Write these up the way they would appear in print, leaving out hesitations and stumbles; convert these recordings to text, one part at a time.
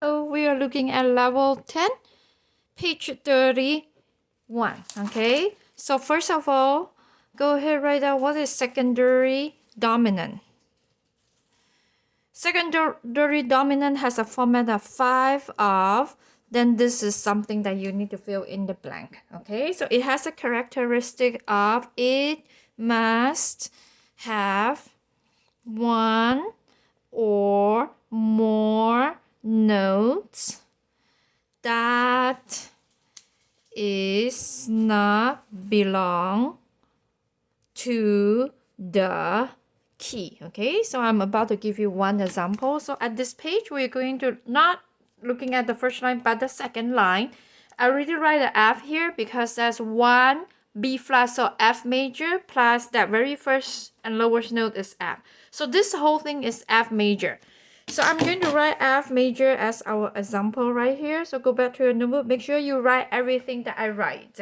So we are looking at level 10, page 31. Okay, so first of all, go ahead, write down what is secondary dominant. Secondary dominant has a format of 5 of, then this is something that you need to fill in the blank. Okay, so it has a characteristic of it must have one or more notes that is not belong to the key. Okay, so I'm about to give you one example. So at this page, we're going to not looking at the first line, but the second line. I already write the F here because there's one B flat, so F major plus that very first and lowest note is F. So this whole thing is F major. So I'm going to write F major as our example right here. So go back to your notebook. Make sure you write everything that I write.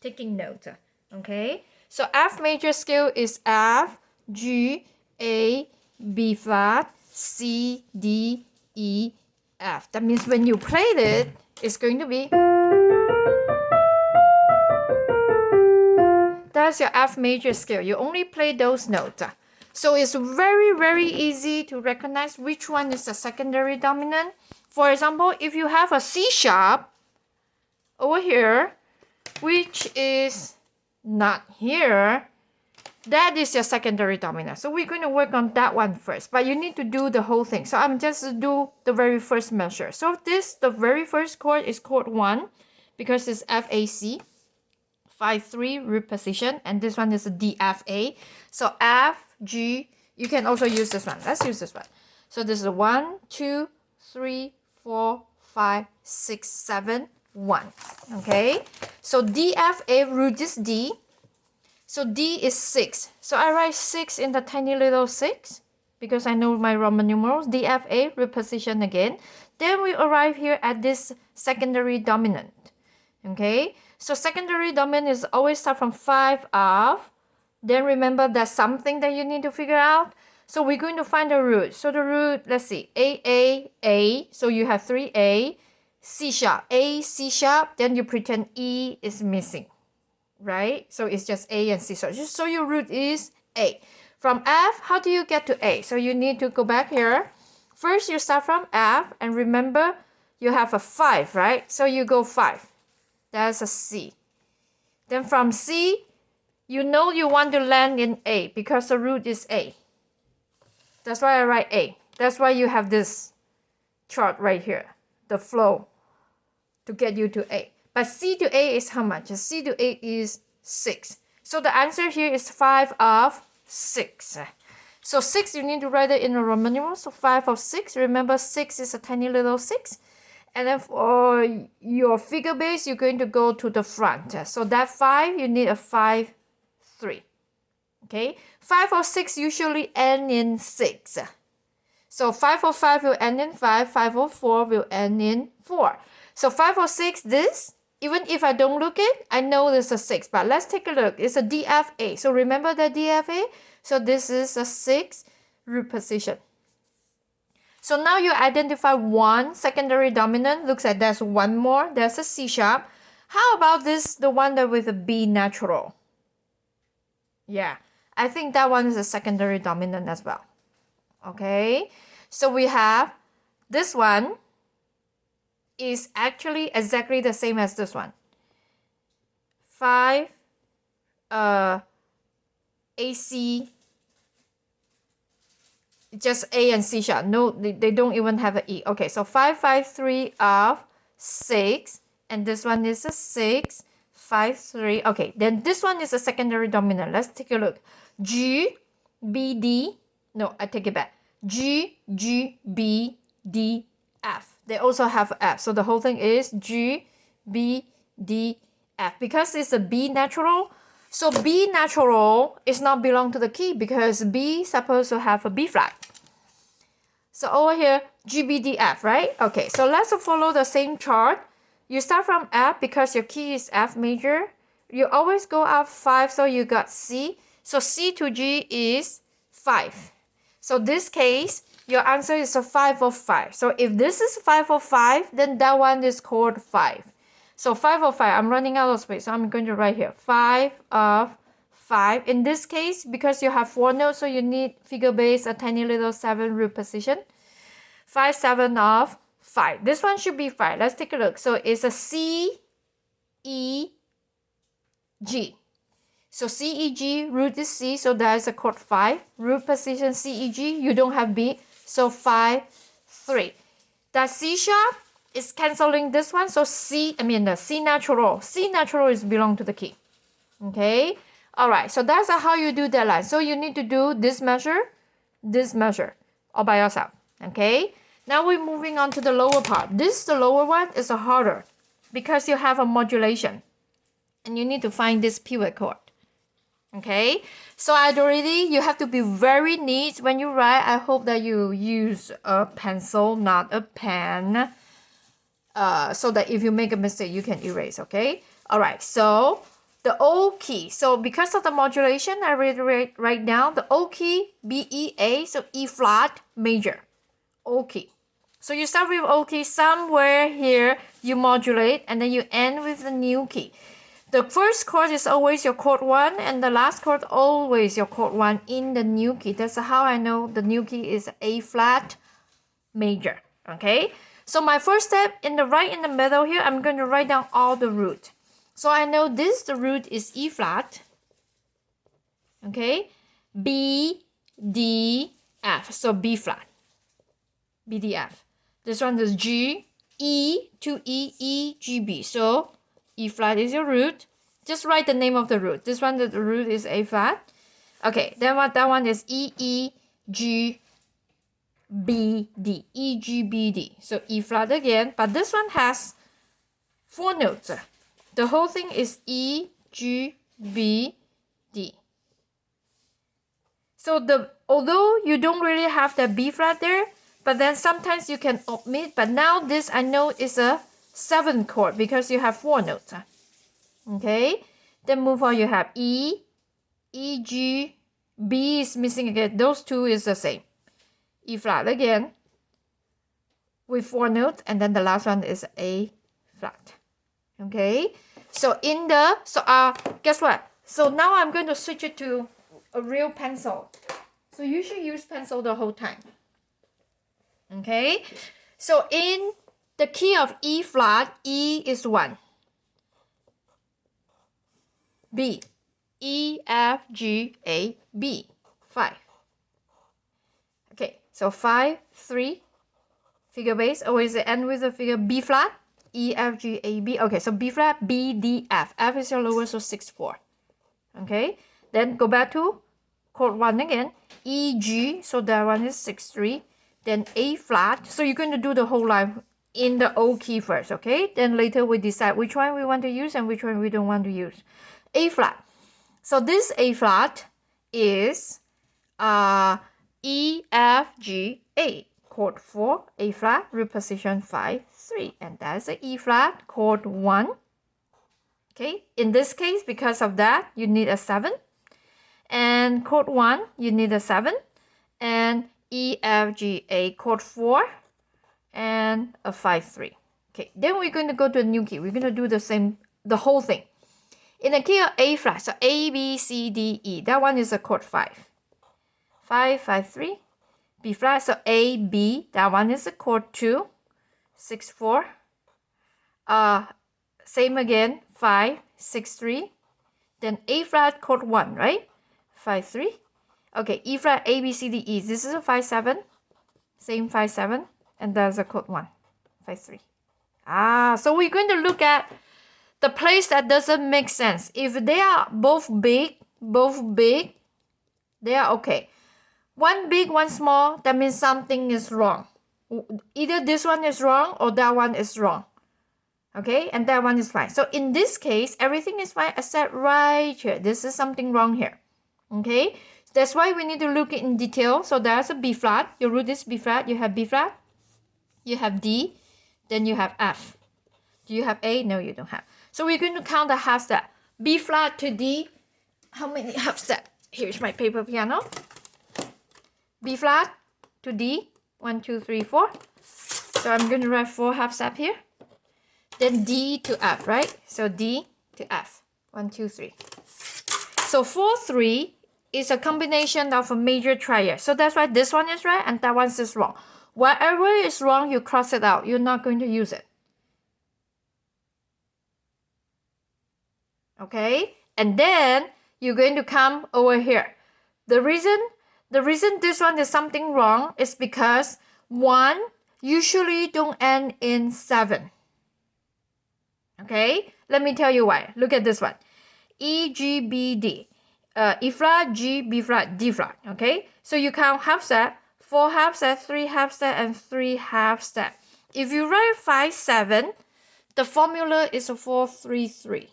Taking note. Okay. So F major scale is F, G, A, B flat, C, D, E, F. That means when you play it, it's going to be. That's your F major scale. You only play those notes. So it's very easy to recognize which one is the secondary dominant. For example, if you have a C sharp over here, which is not here, that is your secondary dominant. So we're going to work on that one first, but you need to do the whole thing. So I'm just do the very first measure. So the very first chord is chord 1 because it's FAC. 5-3 root position, and this one is a DFA. So F, G, you can also use this one. Let's use this one. So this is 1, 2, 3, 4, 5, 6, 7, 1. Okay, so DFA root is D. So D is 6. So I write 6 in the tiny little 6 because I know my Roman numerals. DFA root position again. Then we arrive here at this secondary dominant. Okay, so secondary dominant is always start from 5 of. Then remember that's something that you need to figure out. So we're going to find the root. So the root, let's see, A. So you have 3A, C sharp, A, C sharp. Then you pretend E is missing, right? So it's just A and C sharp. So your root is A. From F, how do you get to A? So you need to go back here. First, you start from F, and remember you have a 5, right? So you go 5. That's a C. Then from C, you know you want to land in A because the root is A. That's why I write A. That's why you have this chart right here, the flow to get you to A. But C to A is how much? C to A is 6. So the answer here is 5 of 6. So 6, you need to write it in a Roman numeral. So 5 of 6. Remember, 6 is a tiny little 6. And then for your figure base, you're going to go to the front. So that 5, you need a 5, 3. Okay, 5 or 6 usually end in 6. So 5 or 5 will end in 5, 5 or 4 will end in 4. So 5 or 6, this, even if I don't look it, I know this is a 6. But let's take a look. It's a DFA. So remember the DFA? So this is a 6 root position. So now you identify one secondary dominant. Looks like there's one more. There's a C sharp. How about this, the one that with a B natural? Yeah, I think that one is a secondary dominant as well. Okay, so we have this one is actually exactly the same as this one. 5 AC, just A and C sharp. No, they don't even have an E. Okay, so 5, 5, 3 of 6, and this one is a 6, 5, 3. Okay, then this one is a secondary dominant. Let's take a look. G, B, D. No, I take it back. G, G, B, D, F. They also have F. So the whole thing is G, B, D, F. Because it's a B natural, so B natural is not belong to the key because B is supposed to have a B flat. So over here, G, B, D, F, right? Okay, so let's follow the same chart. You start from F because your key is F major. You always go up 5, so you got C. So C to G is 5. So this case, your answer is a 5 of 5. So if this is 5 of 5, then that one is chord 5. So 5 of 5, I'm running out of space, so I'm going to write here 5 of 5. In this case, because you have 4 notes, so you need figure base a tiny little 7 root position. 5, 7 of 5. This one should be 5. Let's take a look. So it's a C, E, G. So C, E, G, root is C, so that is a chord 5. Root position C, E, G, you don't have B, so 5, 3. That C sharp is canceling this one, so the C natural. C natural is belong to the key. Okay? Alright, so that's how you do that line. So you need to do this measure, all by yourself. Okay? Now we're moving on to the lower part. The lower one is a harder because you have a modulation. And you need to find this pivot chord. Okay, so you have to be very neat when you write. I hope that you use a pencil, not a pen, so that if you make a mistake, you can erase, okay? All right, so the O key. So because of the modulation, I reiterate right now, the O key, B, E, A, so E flat major, O key. So you start with O key, somewhere here, you modulate, and then you end with the new key. The first chord is always your chord 1 and the last chord always your chord 1 in the new key. That's how I know the new key is A flat major. Okay, so my first step in the middle here, I'm going to write down all the root. So I know the root is E flat. Okay, B, D, F. So B flat, B, D, F. This one is G, E to E, E, G, B. So E flat is your root. Just write the name of the root. This one, the root is A flat. Okay, then that one is E, E, G, B, D. E, G, B, D. So E flat again, but this one has 4 notes. The whole thing is E, G, B, D. So although you don't really have that B flat there, but then sometimes you can omit. But now this I know is a 7th chord because you have 4 notes. Okay, then move on. You have E, E, G, B is missing again. Those two is the same. E flat again with 4 notes, and then the last one is A flat. Okay, so guess what? So now I'm going to switch it to a real pencil. So you should use pencil the whole time. Okay, so in the key of E flat, E is 1. B, E, F, G, A, B, 5. Okay, so 5, 3, figure base, always end with the figure B flat, E, F, G, A, B. Okay, so B flat, B, D, F. F is your lower, so 6, 4. Okay, then go back to chord 1 again, E, G, so that one is 6, 3. Then A flat, so you're going to do the whole line in the O key first, okay? Then later we decide which one we want to use and which one we don't want to use. A flat. So this A flat is E, F, G, A. Chord 4, A flat, root position 5, 3. And that's the E flat, chord 1. Okay, in this case, because of that, you need a 7. And chord 1, you need a 7. And E, F, G, A, chord 4. And a 5, 3. Okay, then we're going to go to a new key. We're going to do the whole thing. In the key of A flat, so A, B, C, D, E. That one is a chord 5. 5, 5, 3. B flat, so A, B. That one is a chord 2. 6, 4. Same again, 5, 6, 3. Then A flat, chord 1, right? 5, 3. Okay, E flat, A, B, C, D, E. This is a 5, 7. Same 5, 7. And there's a chord 1, 5, 3. So we're going to look at the place that doesn't make sense. If they are both big, they are okay. One big, one small, that means something is wrong. Either this one is wrong or that one is wrong. Okay, and that one is fine. So in this case, everything is fine except right here. This is something wrong here. Okay, that's why we need to look in detail. So there's a B flat. Your root is B flat. You have B flat. You have D. Then you have F. Do you have A? No, you don't have. So we're going to count the half step. B flat to D. How many half steps? Here's my paper piano. B flat to D. 1, 2, 3, 4. So I'm going to write 4 half step here. Then D to F, right? So D to F. 1, 2, 3. So 4, 3 is a combination of a major triad. So that's why this one is right and that one is wrong. Wherever is wrong, you cross it out. You're not going to use it. Okay? And then you're going to come over here. The reason this one is something wrong is because 1 usually don't end in 7. Okay? Let me tell you why. Look at this one. E, G, B, D. E flat, G, B flat, D flat. Okay? So you count half step, 4 half step, 3 half step, and 3 half step. If you write 5, 7, the formula is a 4, 3, 3.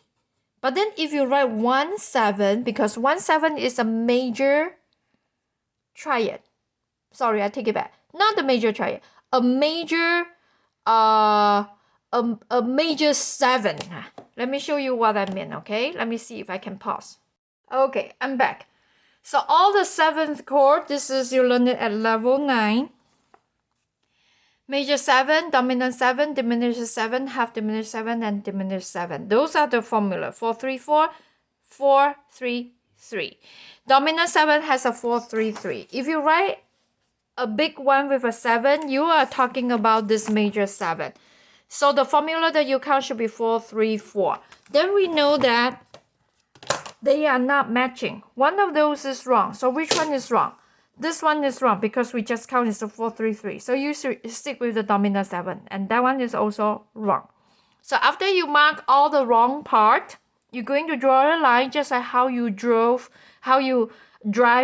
But then if you write 1, 7, because 1, 7 is a major triad. Sorry, I take it back. Not the major triad. A major major 7. Let me show you what I mean, okay? Let me see if I can pause. Okay, I'm back. So all the 7th chord, this is you learn it at level 9. Major 7, dominant 7, diminished 7, half diminished 7, and diminished 7. Those are the formula. 4, 3, 4, 4, 3, 3. Dominant 7 has a 4, 3, 3. If you write a big one with a 7, you are talking about this major 7. So the formula that you count should be 4, 3, 4. Then we know that they are not matching. One of those is wrong. So which one is wrong? This one is wrong because we just count is a 4, 3, 3. So you should stick with the dominant 7. And that one is also wrong. So after you mark all the wrong part, you're going to draw a line just like how you drive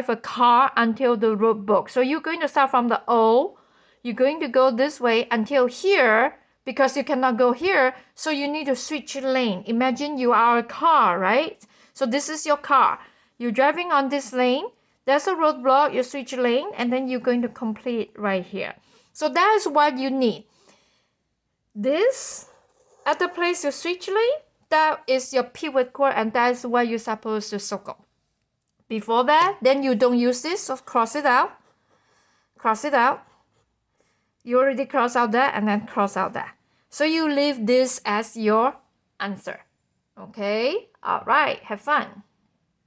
a car until the roadblock. So you're going to start from the O. You're going to go this way until here because you cannot go here. So you need to switch lane. Imagine you are a car, right? So this is your car. You're driving on this lane. There's a roadblock. You switch lane and then you're going to complete right here. So that is what you need. This, at the place you switch lane, that is your pivot chord and that is what you're supposed to circle. Before that, then you don't use this, so cross it out. Cross it out. You already cross out that and then cross out that. So you leave this as your answer. Okay? Alright, have fun.